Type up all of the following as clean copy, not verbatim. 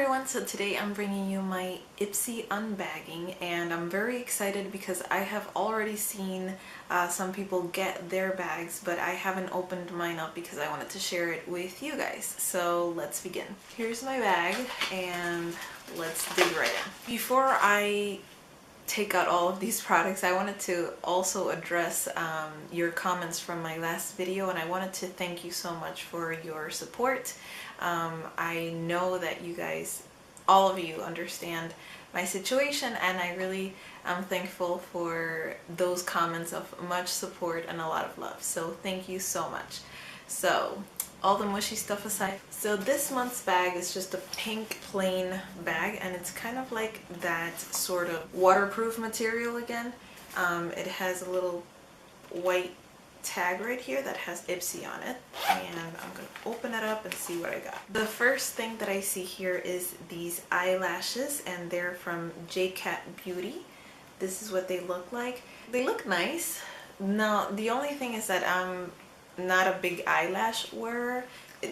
everyone, so today I'm bringing you my Ipsy unbagging and I'm very excited because I have already seen some people get their bags, but I haven't opened mine up because I wanted to share it with you guys. So let's begin. Here's my bag and let's dig right in. Before I take out all of these products, I wanted to also address your comments from my last video, and I wanted to thank you so much for your support. I know that you guys, all of you, understand my situation, and I really am thankful for those comments of much support and a lot of love. So thank you so much. So all the mushy stuff aside, so this month's bag is just a pink plain bag, and it's kind of like that sort of waterproof material again. It has a little white tag right here that has Ipsy on it, and I'm gonna open it up and see what I got. The first thing that I see here is these eyelashes, and they're from J-Cat Beauty. This is what they look like. They look nice. Now the only thing is that I'm not a big eyelash wearer.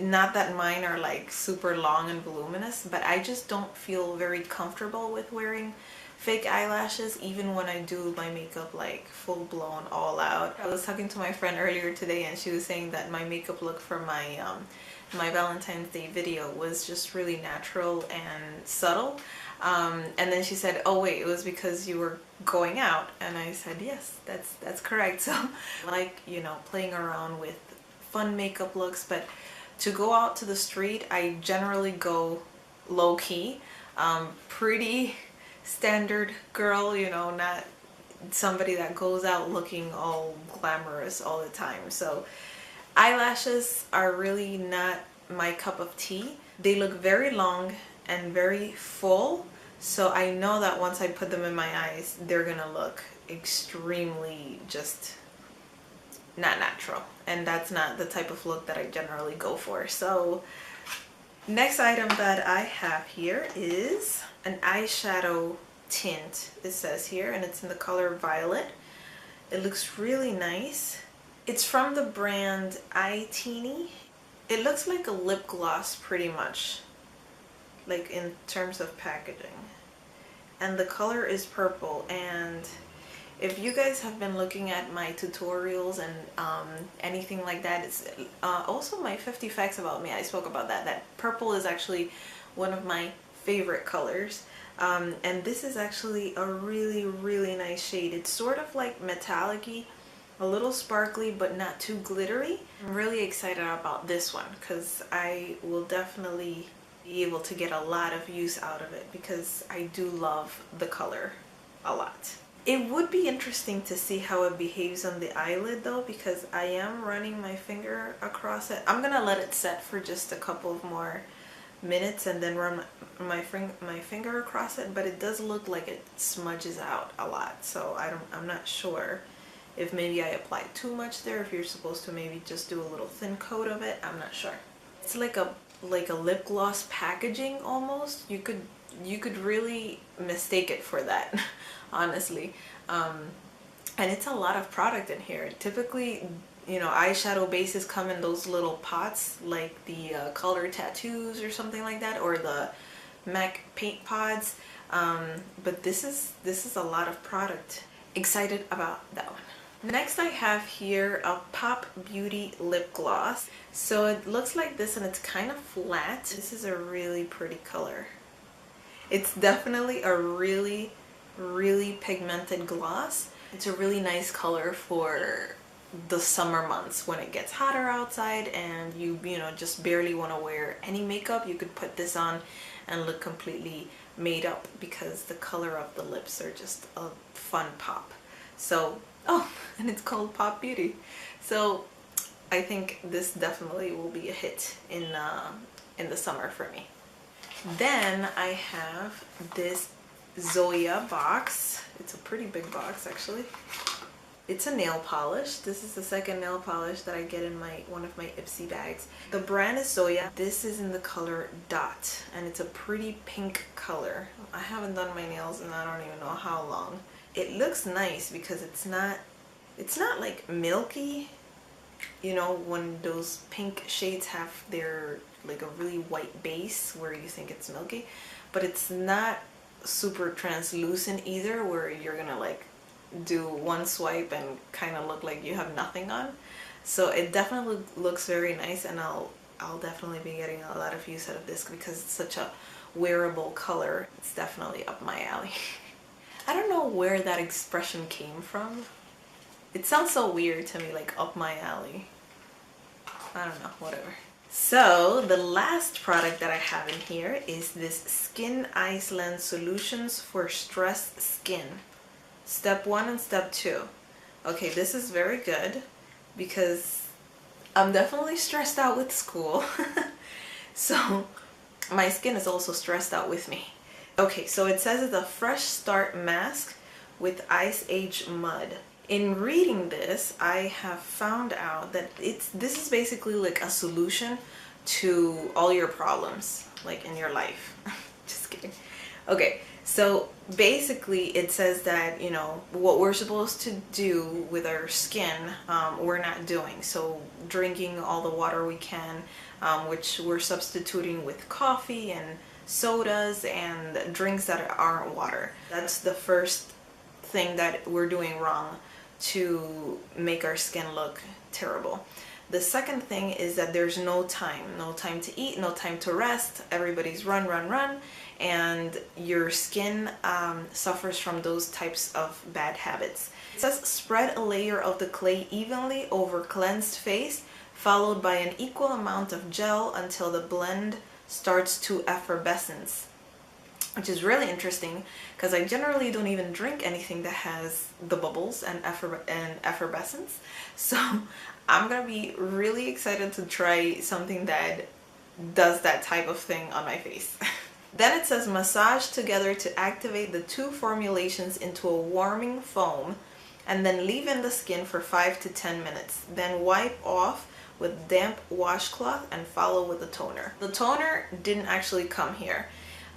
Not that mine are like super long and voluminous, but I just don't feel very comfortable with wearing fake eyelashes even when I do my makeup like full blown all out. I was talking to my friend earlier today and she was saying that my makeup look for my my Valentine's Day video was just really natural and subtle, and then she said, oh wait, it was because you were going out, and I said yes, that's correct. So like, you know, playing around with fun makeup looks, but to go out to the street I generally go low-key, pretty standard girl, you know, not somebody that goes out looking all glamorous all the time. So eyelashes are really not my cup of tea. They look very long and very full, so I know that once I put them in my eyes they're gonna look extremely just not natural, and that's not the type of look that I generally go for. So next item that I have here is an eyeshadow tint, it says here, and it's in the color Violet. It looks really nice. It's from the brand EyeTini. It looks like a lip gloss pretty much, like in terms of packaging, and the color is purple. And if you guys have been looking at my tutorials and anything like that, it's also my 50 facts about me, I spoke about that purple is actually one of my favorite colors, and this is actually a really nice shade. It's sort of like metallic-y, a little sparkly but not too glittery. I'm really excited about this one because I will definitely be able to get a lot of use out of it because I do love the color a lot. It would be interesting to see how it behaves on the eyelid though, because I am running my finger across it. I'm gonna let it set for just a couple of more minutes and then run my finger across it, but it does look like it smudges out a lot. So I'm not sure if maybe I applied too much there, if you're supposed to maybe just do a little thin coat of it. I'm not sure. It's like a lip gloss packaging almost. You could really mistake it for that, honestly. And it's a lot of product in here. Typically, you know, eyeshadow bases come in those little pots like the color tattoos or something like that, or the MAC paint pods, but this is a lot of product. Excited about that one. Next I have here a Pop Beauty lip gloss. So it looks like this and it's kind of flat. This is a really pretty color. It's definitely a really pigmented gloss. It's a really nice color for the summer months when it gets hotter outside and you know, just barely want to wear any makeup. You could put this on and look completely made up because the color of the lips are just a fun pop. So, oh, and it's called Pop Beauty. So I think this definitely will be a hit in the summer for me. Then I have this Zoya box. It's a pretty big box actually. It's a nail polish. This is the second nail polish that I get in one of my Ipsy bags. The brand is Zoya. This is in the color Dot, and it's a pretty pink color. I haven't done my nails and I don't even know how long. It looks nice because it's not like milky. you know, when those pink shades have their like a really white base where you think it's milky, but it's not super translucent either, where you're gonna like do one swipe and kind of look like you have nothing on. So it definitely looks very nice, and I'll definitely be getting a lot of use out of this because it's such a wearable color. It's definitely up my alley. I don't know where that expression came from. It sounds so weird to me, like up my alley. I don't know, whatever. So the last product that I have in here is this Skyn Iceland Solutions for Stressed Skin. Step 1 and Step 2. Okay, this is very good because I'm definitely stressed out with school. So my skin is also stressed out with me. Okay, so it says it's a fresh start mask with ice age mud. In reading this, I have found out that this is basically like a solution to all your problems, like in your life. Just kidding. Okay, so basically it says that, you know, what we're supposed to do with our skin, we're not doing. So drinking all the water we can, which we're substituting with coffee and sodas and drinks that aren't water. That's the first thing that we're doing wrong to make our skin look terrible. The second thing is that there's no time to eat, no time to rest. Everybody's run, run, run, and your skin suffers from those types of bad habits. It says spread a layer of the clay evenly over cleansed face, followed by an equal amount of gel until the blend starts to effervescence. Which is really interesting because I generally don't even drink anything that has the bubbles and effervescence. So I'm gonna be really excited to try something that does that type of thing on my face. Then it says massage together to activate the two formulations into a warming foam, and then leave in the skin for 5 to 10 minutes. Then wipe off with damp washcloth and follow with the toner. The toner didn't actually come here.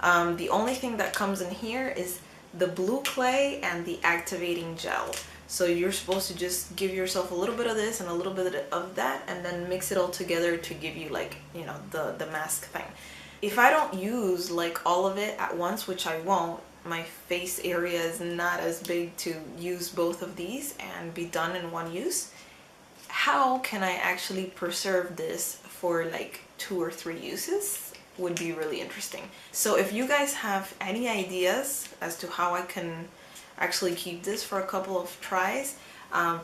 The only thing that comes in here is the blue clay and the activating gel. So you're supposed to just give yourself a little bit of this and a little bit of that, and then mix it all together to give you, like, you know, the mask thing. If I don't use like all of it at once, which I won't, my face area is not as big to use both of these and be done in one use. How can I actually preserve this for like 2 or 3 uses? Would be really interesting. So if you guys have any ideas as to how I can actually keep this for a couple of tries,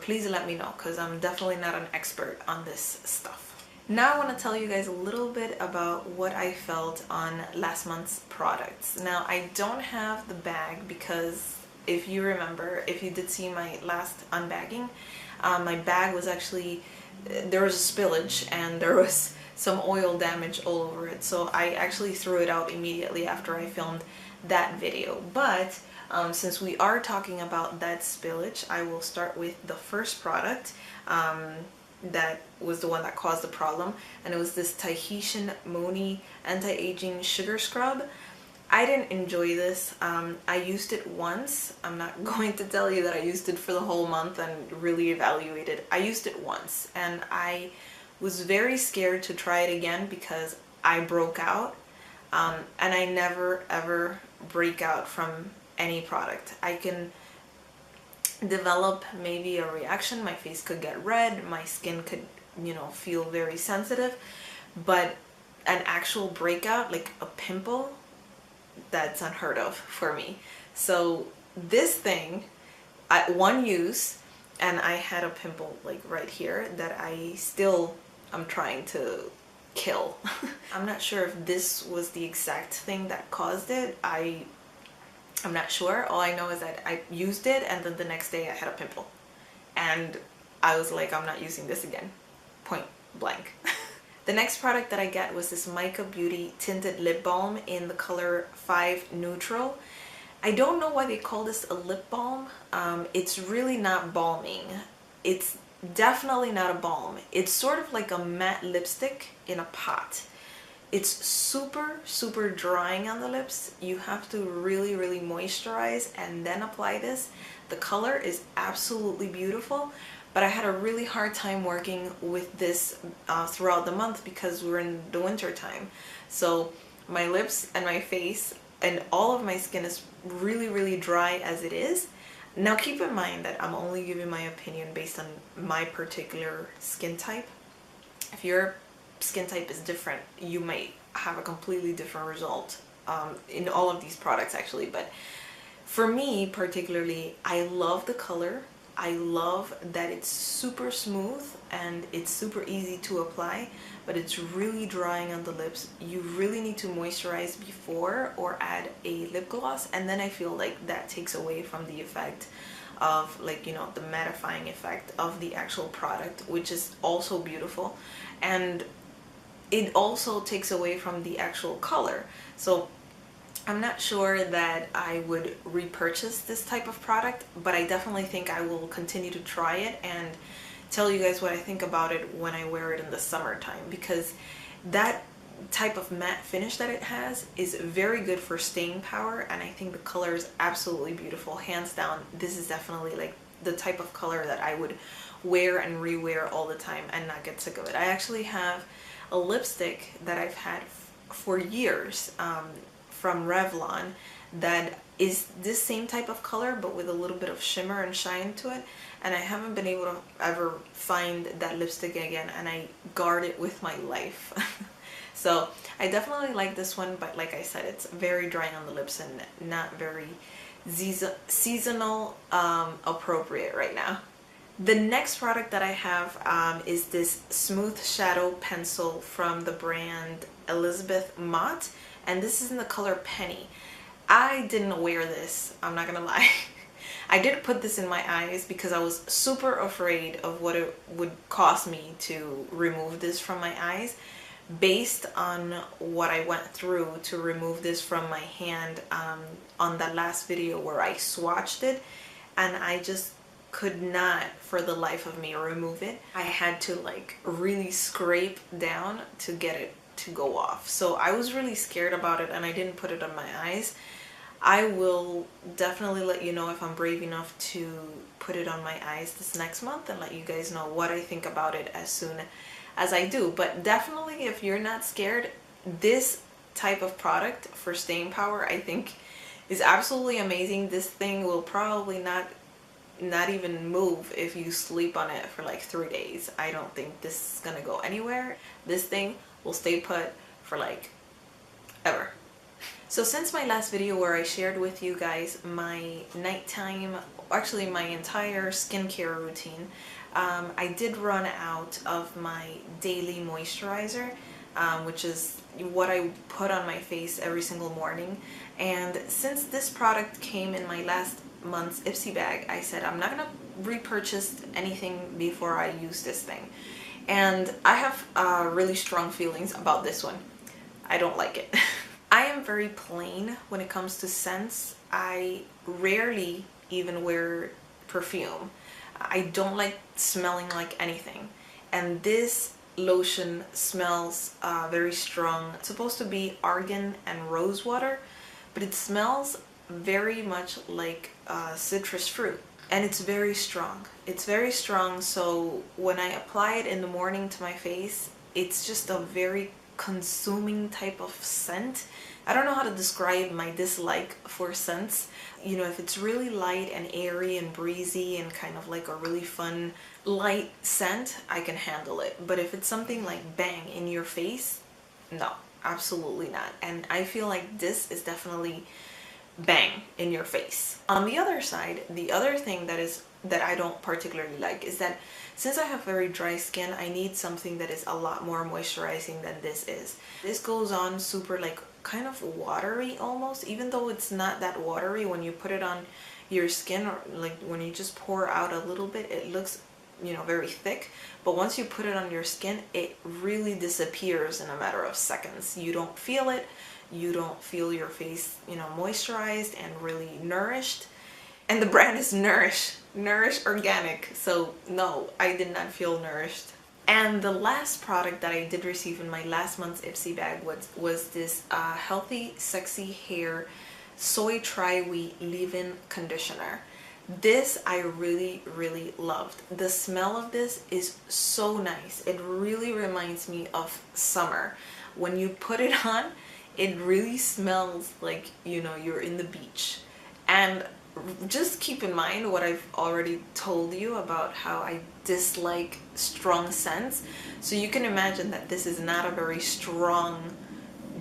please let me know, because I'm definitely not an expert on this stuff. Now I want to tell you guys a little bit about what I felt on last month's products. Now I don't have the bag because if you remember, if you did see my last unbagging, my bag was actually, there was a spillage and there was some oil damage all over it, so I actually threw it out immediately after I filmed that video. But since we are talking about that spillage, I will start with the first product that was the one that caused the problem, and it was this Tahitian Monoi anti-aging sugar scrub. I didn't enjoy this. I used it once. I'm not going to tell you that I used it for the whole month and really evaluated. I used it once and I was very scared to try it again because I broke out, and I never ever break out from any product. I can develop maybe a reaction, my face could get red, my skin could, you know, feel very sensitive, but an actual breakout, like a pimple, that's unheard of for me. So this thing, one use, and I had a pimple like right here that I'm trying to kill. I'm not sure if this was the exact thing that caused it. I'm not sure. All I know is that I used it and then the next day I had a pimple. And I was like, I'm not using this again. Point blank. The next product that I got was this Mica Beauty Tinted Lip Balm in the color 5 Neutral. I don't know why they call this a lip balm. It's really not balming. It's definitely not a balm. It's sort of like a matte lipstick in a pot. It's super drying on the lips. You have to really moisturize and then apply this. The color is absolutely beautiful, but I had a really hard time working with this throughout the month because we're in the winter time. So my lips and my face and all of my skin is really dry as it is. Now keep in mind that I'm only giving my opinion based on my particular skin type. If your skin type is different, you might have a completely different result in all of these products actually. But for me particularly, I love the color. I love that it's super smooth and it's super easy to apply, but it's really drying on the lips. You really need to moisturize before or add a lip gloss, and then I feel like that takes away from the effect of, like, you know, the mattifying effect of the actual product, which is also beautiful. And it also takes away from the actual color. So I'm not sure that I would repurchase this type of product, but I definitely think I will continue to try it and tell you guys what I think about it when I wear it in the summertime, because that type of matte finish that it has is very good for staying power, and I think the color is absolutely beautiful. Hands down, this is definitely like the type of color that I would wear and rewear all the time and not get sick of it. I actually have a lipstick that I've had for years from Revlon that is this same type of color but with a little bit of shimmer and shine to it, and I haven't been able to ever find that lipstick again, and I guard it with my life. So I definitely like this one, but like I said, it's very drying on the lips and not very seasonal appropriate right now. The next product that I have is this smooth shadow pencil from the brand Elizabeth Mott, and this is in the color Penny. I didn't wear this, I'm not gonna lie. I did put this in my eyes because I was super afraid of what it would cost me to remove this from my eyes, based on what I went through to remove this from my hand on that last video where I swatched it, and I just could not for the life of me remove it. I had to like really scrape down to get it to go off. So I was really scared about it and I didn't put it on my eyes. I will definitely let you know if I'm brave enough to put it on my eyes this next month and let you guys know what I think about it as soon as I do. But definitely, if you're not scared, this type of product for staying power I think is absolutely amazing. This thing will probably not even move if you sleep on it for like 3 days. I don't think this is gonna go anywhere. This thing will stay put for like ever. So since my last video where I shared with you guys my nighttime, actually my entire skincare routine, I did run out of my daily moisturizer, which is what I put on my face every single morning. And since this product came in my last month's Ipsy bag, I said I'm not gonna repurchase anything before I use this thing. And I have really strong feelings about this one. I don't like it. I am very plain when it comes to scents. I rarely even wear perfume. I don't like smelling like anything. And this lotion smells very strong. It's supposed to be Argan and Rosewater, but it smells very much like citrus fruit. And it's very strong. It's very strong, so when I apply it in the morning to my face, it's just a very consuming type of scent. I don't know how to describe my dislike for scents. You know, if it's really light and airy and breezy and kind of like a really fun light scent, I can handle it. But if it's something like bang in your face, no, absolutely not. And I feel like this is definitely bang in your face. On the other side, the other thing that I don't particularly like is that since I have very dry skin, I need something that is a lot more moisturizing than this is. This goes on super like kind of watery almost, even though it's not that watery. When you put it on your skin, or like when you just pour out a little bit, it looks, you know, very thick. But once you put it on your skin, it really disappears in a matter of seconds. You don't feel it. You don't feel your face, you know, moisturized and really nourished. And the brand is Nourish Organic. So no, I did not feel nourished. And the last product that I did receive in my last month's Ipsy bag was this Healthy Sexy Hair Soy Tri-Wheat Leave-In Conditioner. This I really, really loved. The smell of this is so nice. It really reminds me of summer. When you put it on, it really smells like, you know, you're in the beach. And just keep in mind what I've already told you about how I dislike strong scents. So you can imagine that this is not a very strong,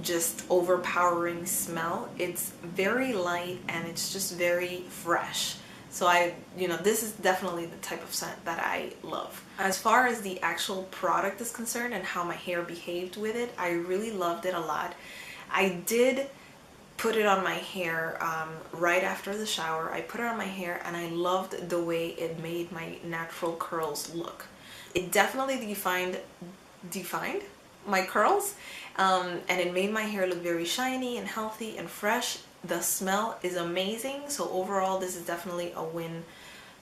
just overpowering smell. It's very light and it's just very fresh. So this is definitely the type of scent that I love. As far as the actual product is concerned and how my hair behaved with it, I really loved it a lot. I did put it on my hair right after the shower. I put it on my hair and I loved the way it made my natural curls look. It definitely defined my curls, and it made my hair look very shiny and healthy and fresh. The smell is amazing, so overall this is definitely a win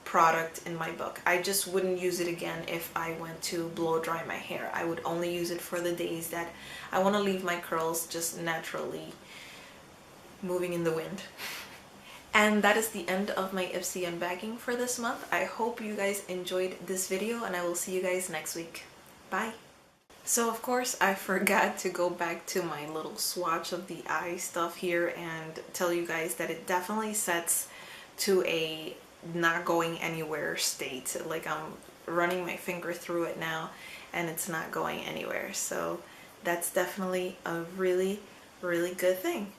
product in my book. I just wouldn't use it again if I went to blow dry my hair. I would only use it for the days that I want to leave my curls just naturally moving in the wind. And that is the end of my Ipsy unbagging for this month. I hope you guys enjoyed this video and I will see you guys next week. Bye! So of course I forgot to go back to my little swatch of the eye stuff here and tell you guys that it definitely sets to a not going anywhere state. Like I'm running my finger through it now and it's not going anywhere. So that's definitely a really, really good thing.